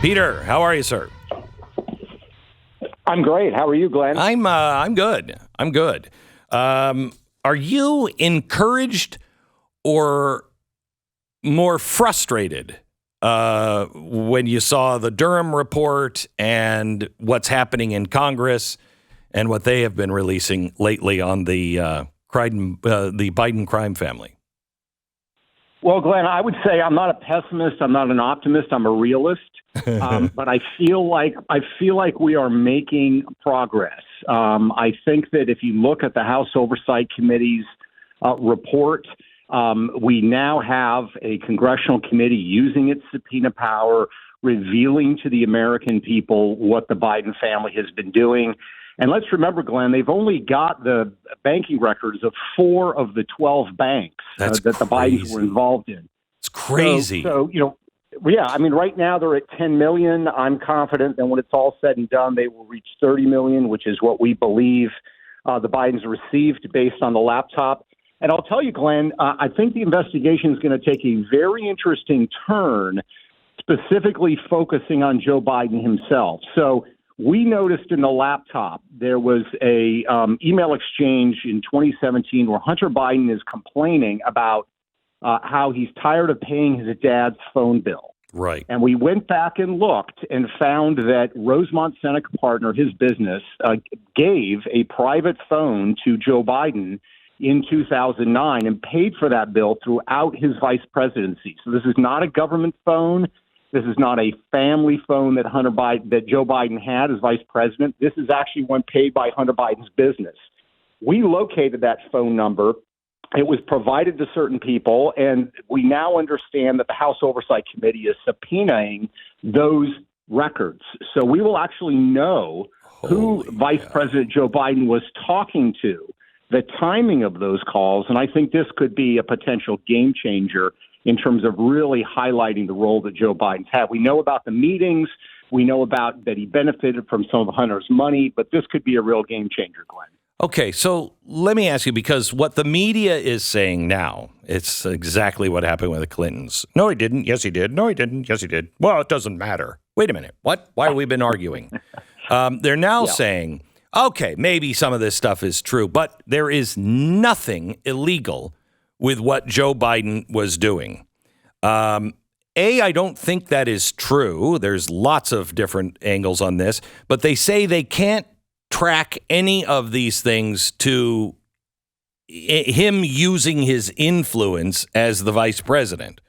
Peter, how are you, sir? I'm great. How are you, Glenn? I'm good. I'm good. Are you encouraged or more frustrated when you saw the Durham report and what's happening in Congress and what they have been releasing lately on the Biden crime family? Well, Glenn, I would say I'm not a pessimist. I'm not an optimist. I'm a realist. But I feel like we are making progress. I think that if you look at the House Oversight Committee's report, we now have a congressional committee using its subpoena power, revealing to the American people what the Biden family has been doing. And let's remember, Glenn, they've only got the banking records of 4 of the 12 banks that the Bidens were involved in. It's crazy. So, yeah, I mean, right now they're at 10 million. I'm confident that when it's all said and done, they will reach 30 million, which is what we believe the Bidens received based on the laptop. And I'll tell you, Glenn, I think the investigation is going to take a very interesting turn, specifically focusing on Joe Biden himself. So we noticed in the laptop there was a email exchange in 2017 where Hunter Biden is complaining about how he's tired of paying his dad's phone bill. Right. And we went back and looked and found that Rosemont Seneca Partner, his business, gave a private phone to Joe Biden in 2009 and paid for that bill throughout his vice presidency. So this is not a government phone. This is not a family phone that Joe Biden had as vice president. This is actually one paid by Hunter Biden's business. We located that phone number. It was provided to certain people, and we now understand that the House Oversight Committee is subpoenaing those records. So we will actually know who Vice President Joe Biden was talking to, the timing of those calls, and I think this could be a potential game changer in terms of really highlighting the role that Joe Biden's had. We know about the meetings. We know about that he benefited from some of Hunter's money, but this could be a real game changer, Glenn. Okay, so let me ask you, because what the media is saying now, it's exactly what happened with the Clintons. No, he didn't. Yes, he did. No, he didn't. Yes, he did. Well, it doesn't matter. Wait a minute. What? Why have we been arguing? They're now saying, okay, maybe some of this stuff is true, but there is nothing illegal with what Joe Biden was doing. I don't think that is true. There's lots of different angles on this, but they say they can't track any of these things to him using his influence as the vice president.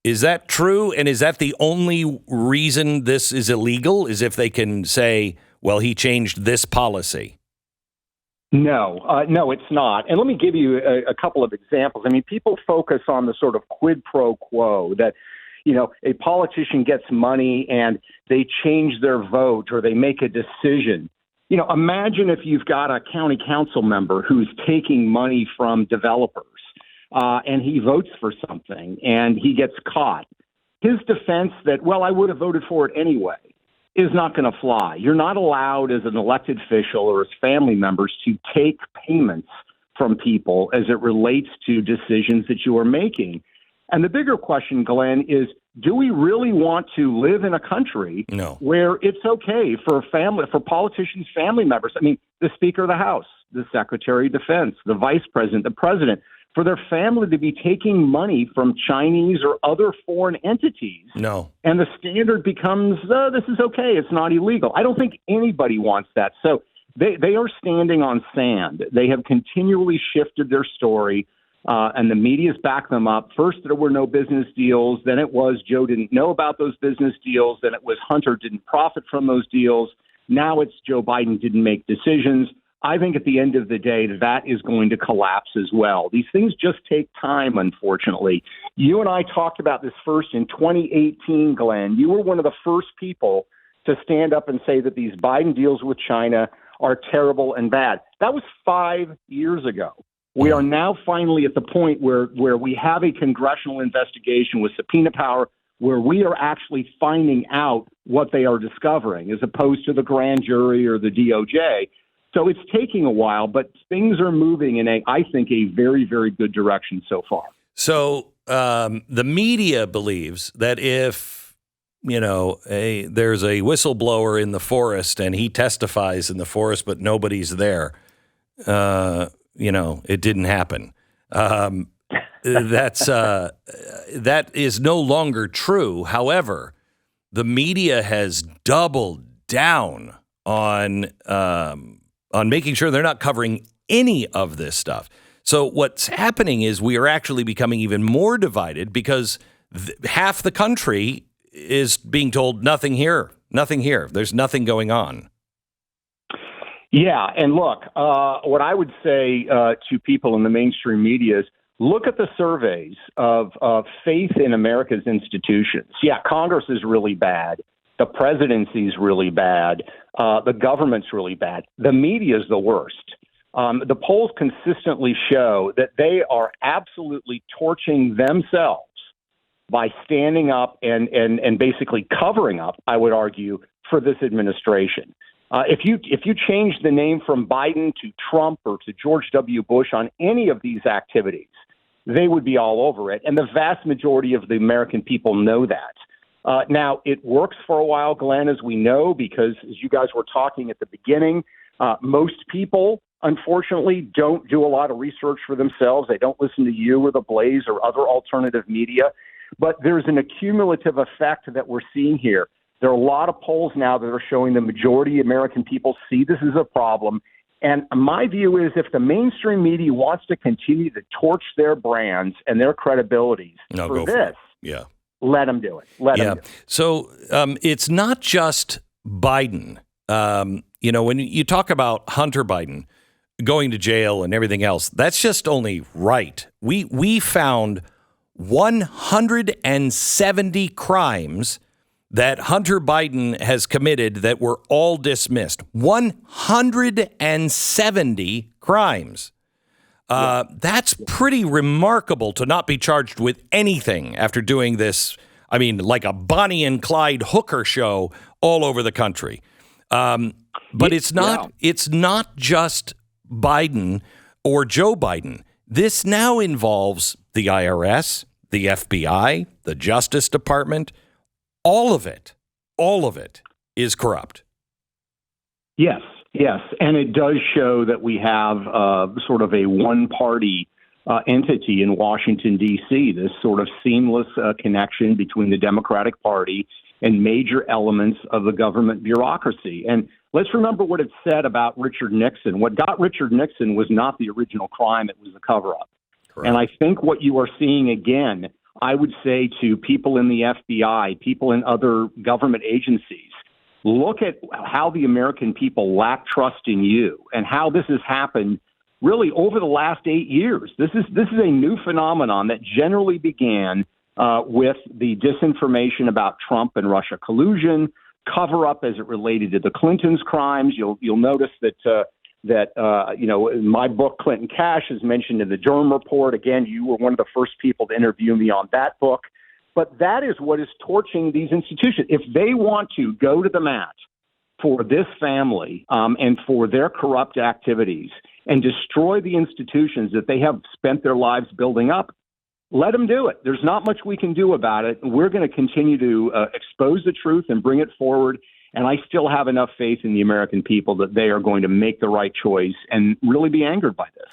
Is that true? And is that the only reason this is illegal, is if they can say, well, he changed this policy? No, it's not. And let me give you a couple of examples. I mean, people focus on the sort of quid pro quo that, a politician gets money and they change their vote or they make a decision. Imagine if you've got a county council member who's taking money from developers and he votes for something and he gets caught. His defense that, well, I would have voted for it anyway, is not going to fly. You're not allowed as an elected official or as family members to take payments from people as it relates to decisions that you are making. And the bigger question, Glenn, is do we really want to live in a country where it's okay for politicians' family members? I mean, the Speaker of the House, the Secretary of Defense, the Vice President, the President, for their family to be taking money from Chinese or other foreign entities. No. And the standard becomes, this is okay. It's not illegal. I don't think anybody wants that. So they are standing on sand. They have continually shifted their story. And the media's backed them up. First, there were no business deals. Then it was Joe didn't know about those business deals. Then it was Hunter didn't profit from those deals. Now it's Joe Biden didn't make decisions. I think at the end of the day, that is going to collapse as well. These things just take time, unfortunately. You and I talked about this first in 2018, Glenn. You were one of the first people to stand up and say that these Biden deals with China are terrible and bad. That was 5 years ago. We are now finally at the point where we have a congressional investigation with subpoena power where we are actually finding out what they are discovering as opposed to the grand jury or the DOJ. So it's taking a while, but things are moving in I think, a very, very good direction so far. So the media believes that if there's a whistleblower in the forest and he testifies in the forest, but nobody's there. It didn't happen. That is no longer true. However, the media has doubled down on making sure they're not covering any of this stuff. So what's happening is we are actually becoming even more divided because half the country is being told nothing here. There's nothing going on. Yeah, and look, what I would say to people in the mainstream media is look at the surveys of faith in America's institutions. Yeah, Congress is really bad. The presidency is really bad. The government's really bad. The media is the worst. The polls consistently show that they are absolutely torching themselves by standing up and basically covering up, I would argue, for this administration. If you change the name from Biden to Trump or to George W. Bush on any of these activities, they would be all over it. And the vast majority of the American people know that. Now, it works for a while, Glenn, as we know, because as you guys were talking at the beginning, most people, unfortunately, don't do a lot of research for themselves. They don't listen to you or the Blaze or other alternative media. But there's an accumulative effect that we're seeing here. There are a lot of polls now that are showing the majority of American people see this as a problem. And my view is if the mainstream media wants to continue to torch their brands and their credibilities let them do it. Let them do it. So it's not just Biden. When you talk about Hunter Biden going to jail and everything else, that's just only right. We found 170 crimes that Hunter Biden has committed that were all dismissed. 170 crimes. That's pretty remarkable to not be charged with anything after doing this. I mean, like a Bonnie and Clyde hooker show all over the country. But it's not just Biden or Joe Biden. This now involves the IRS, the FBI, the Justice Department. All of it is corrupt. Yes. And it does show that we have sort of a one-party entity in Washington, D.C., this sort of seamless connection between the Democratic Party and major elements of the government bureaucracy. And let's remember what it said about Richard Nixon. What got Richard Nixon was not the original crime, it was the cover-up. Correct. And I think what you are seeing again, I would say to people in the FBI, people in other government agencies, look at how the American people lack trust in you and how this has happened really over the last 8 years. This is a new phenomenon that generally began with the disinformation about Trump and Russia collusion, cover up as it related to the Clintons' crimes. You'll notice that my book, Clinton Cash, is mentioned in the Durham Report. Again, you were one of the first people to interview me on that book. But that is what is torching these institutions. If they want to go to the mat for this family and for their corrupt activities and destroy the institutions that they have spent their lives building up, let them do it. There's not much we can do about it. We're going to continue to expose the truth and bring it forward. And I still have enough faith in the American people that they are going to make the right choice and really be angered by this.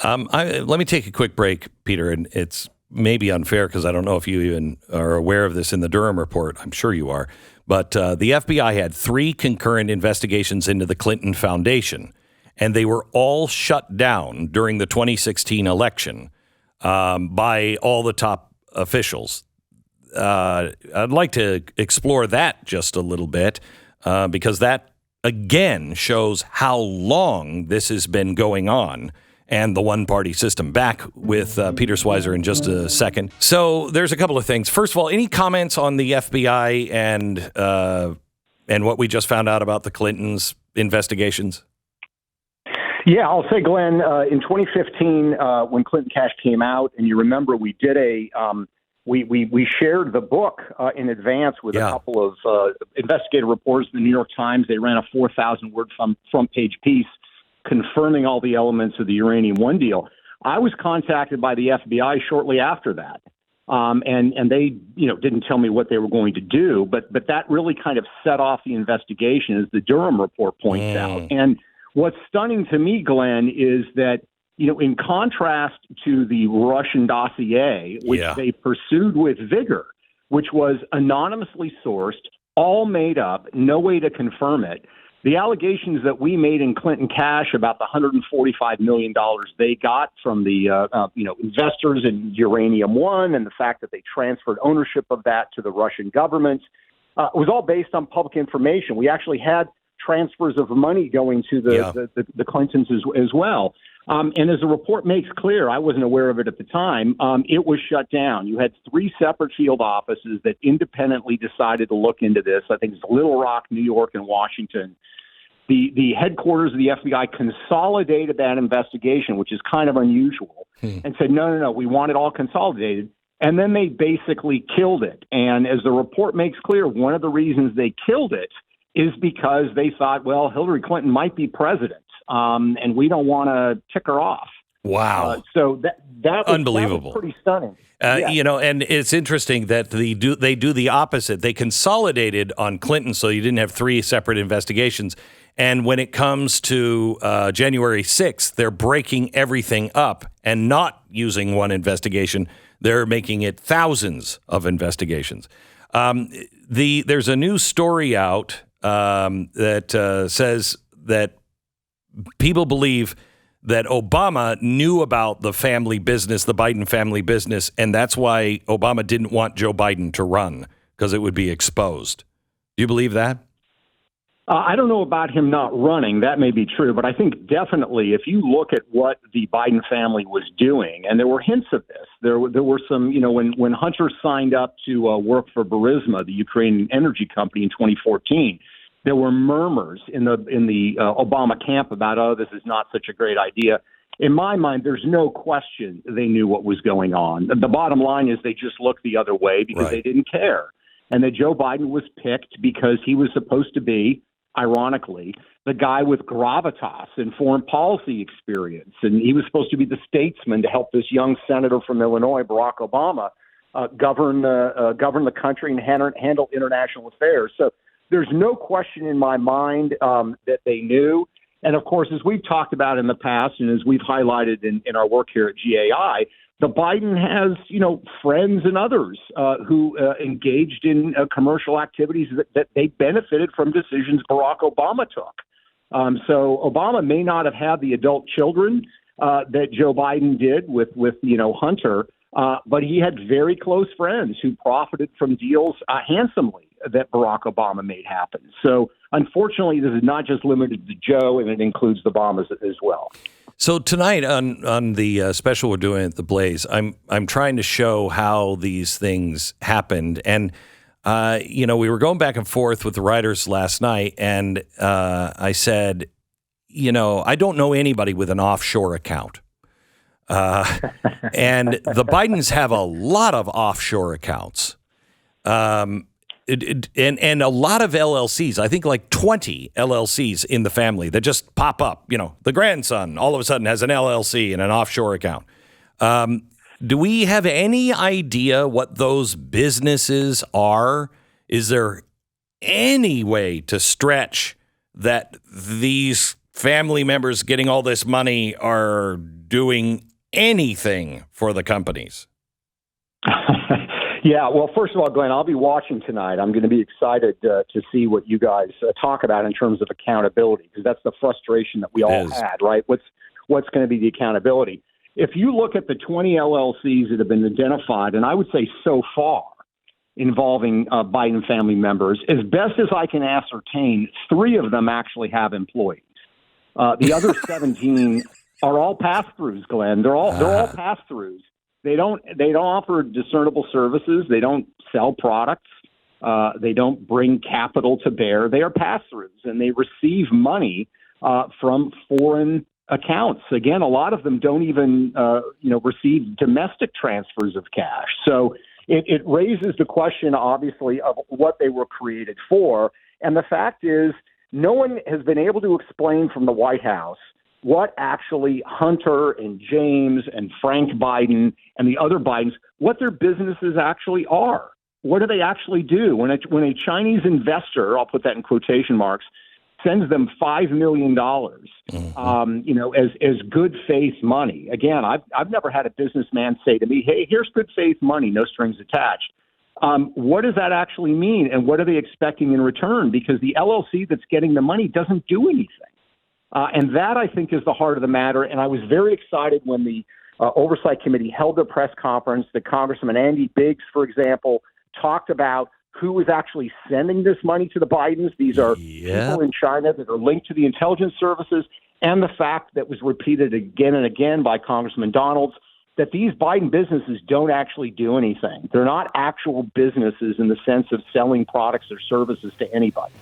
Let me take a quick break, Peter, and it's maybe unfair because I don't know if you even are aware of this in the Durham Report. I'm sure you are. But the FBI had 3 concurrent investigations into the Clinton Foundation, and they were all shut down during the 2016 election by all the top officials. I'd like to explore that just a little bit because that, again, shows how long this has been going on and the one-party system. Back with Peter Scwheizer in just a second. So there's a couple of things. First of all, any comments on the FBI and what we just found out about the Clintons' investigations? Yeah, I'll say, Glenn, in 2015, when Clinton Cash came out, and you remember we did we shared the book in advance with a couple of investigative reporters in the New York Times. They ran a 4,000-word front-page piece confirming all the elements of the Uranium One deal. I was contacted by the FBI shortly after that. And they, didn't tell me what they were going to do, but that really kind of set off the investigation, as the Durham report points out. And what's stunning to me, Glenn, is that, in contrast to the Russian dossier, which they pursued with vigor, which was anonymously sourced, all made up, no way to confirm it. The allegations that we made in Clinton Cash about the $145 million they got from the investors in Uranium One, and the fact that they transferred ownership of that to the Russian government was all based on public information. We actually had transfers of money going to the Clintons as well. And as the report makes clear, I wasn't aware of it at the time, it was shut down. You had 3 separate field offices that independently decided to look into this. I think it's Little Rock, New York, and Washington. The headquarters of the FBI consolidated that investigation, which is kind of unusual, and said, no, we want it all consolidated. And then they basically killed it. And as the report makes clear, one of the reasons they killed it is because they thought, well, Hillary Clinton might be president, and we don't want to tick her off. Wow. So that was unbelievable. That was pretty stunning. And it's interesting that they do the opposite. They consolidated on Clinton, so you didn't have 3 separate investigations. And when it comes to January 6th, they're breaking everything up and not using one investigation. They're making it thousands of investigations. There's a new story out that says that people believe that Obama knew about the family business, the Biden family business, and that's why Obama didn't want Joe Biden to run, because it would be exposed. Do you believe that? I don't know about him not running. That may be true, but I think definitely if you look at what the Biden family was doing, and there were hints of this, there were some, when Hunter signed up to work for Burisma, the Ukrainian energy company, in 2014, there were murmurs in the Obama camp about, this is not such a great idea. In my mind, there's no question they knew what was going on. The bottom line is they just looked the other way because they didn't care. And that Joe Biden was picked because he was supposed to be, ironically, the guy with gravitas and foreign policy experience. And he was supposed to be the statesman to help this young senator from Illinois, Barack Obama, govern the country and handle international affairs. So there's no question in my mind that they knew. And, of course, as we've talked about in the past and as we've highlighted in our work here at GAI, the Biden has, friends and others who engaged in commercial activities that they benefited from decisions Barack Obama took. So Obama may not have had the adult children that Joe Biden did with Hunter, but he had very close friends who profited from deals handsomely that Barack Obama made happen. So unfortunately, this is not just limited to Joe, and it includes the Obamas as well. So tonight on the special we're doing at the Blaze, I'm trying to show how these things happened, and we were going back and forth with the writers last night, and I said, I don't know anybody with an offshore account, and the Bidens have a lot of offshore accounts. And a lot of LLCs, I think like 20 LLCs in the family that just pop up. The grandson all of a sudden has an LLC and an offshore account. Do we have any idea what those businesses are? Is there any way to stretch that these family members getting all this money are doing anything for the companies? Yeah, well, first of all, Glenn, I'll be watching tonight. I'm going to be excited to see what you guys talk about in terms of accountability, because that's the frustration that we all had, right? What's going to be the accountability? If you look at the 20 LLCs that have been identified, and I would say so far involving Biden family members, as best as I can ascertain, 3 of them actually have employees. The other 17 are all pass-throughs, Glenn. They're all pass-throughs. They don't offer discernible services. They don't sell products. They don't bring capital to bear. They are pass-throughs, and they receive money from foreign accounts. Again, a lot of them don't even receive domestic transfers of cash. So it raises the question, obviously, of what they were created for. And the fact is, no one has been able to explain from the White House what actually Hunter and James and Frank Biden and the other Bidens, what their businesses actually are. What do they actually do? When a Chinese investor, I'll put that in quotation marks, sends them $5 million, as good faith money. Again, I've never had a businessman say to me, "Hey, here's good faith money, no strings attached." What does that actually mean, and what are they expecting in return? Because the LLC that's getting the money doesn't do anything, and that I think is the heart of the matter. And I was very excited when the Oversight Committee held their press conference. That Congressman Andy Biggs, for example, talked about who is actually sending this money to the Bidens. These are people in China that are linked to the intelligence services, and the fact that was repeated again and again by Congressman Donalds, that these Biden businesses don't actually do anything. They're not actual businesses in the sense of selling products or services to anybody.